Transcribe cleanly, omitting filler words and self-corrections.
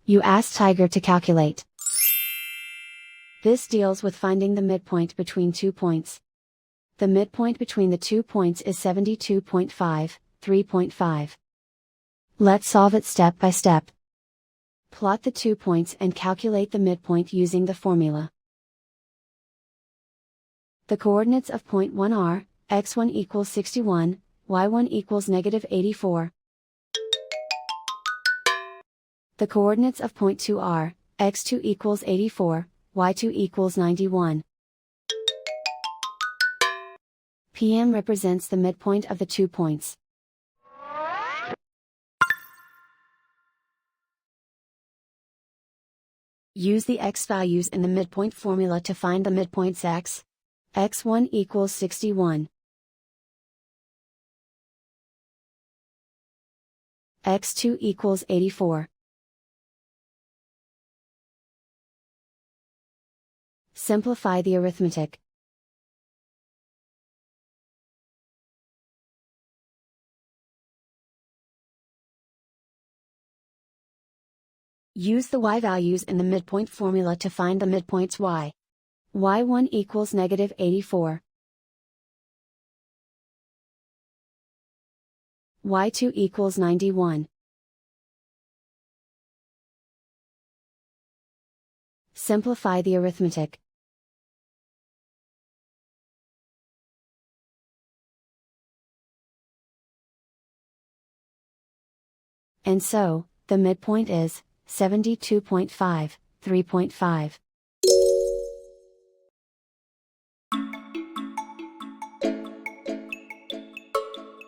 You ask Tiger to calculate. This deals with finding the midpoint between 2 points. The midpoint between the 2 points is 72.5, 3.5. Let's solve it step by step. Plot the 2 points and calculate the midpoint using the formula. The coordinates of point 1 are, x1 equals 61, y1 equals -84. The coordinates of point 2 are, x2 equals 84, y2 equals 91. PM represents the midpoint of the 2 points. Use the x values in the midpoint formula to find the midpoints x. x1 equals 61. x2 equals 84. Simplify the arithmetic. Use the y values in the midpoint formula to find the midpoints y. y1 equals -84. y2 equals 91. Simplify the arithmetic. And so, the midpoint is 72.5, 3.5.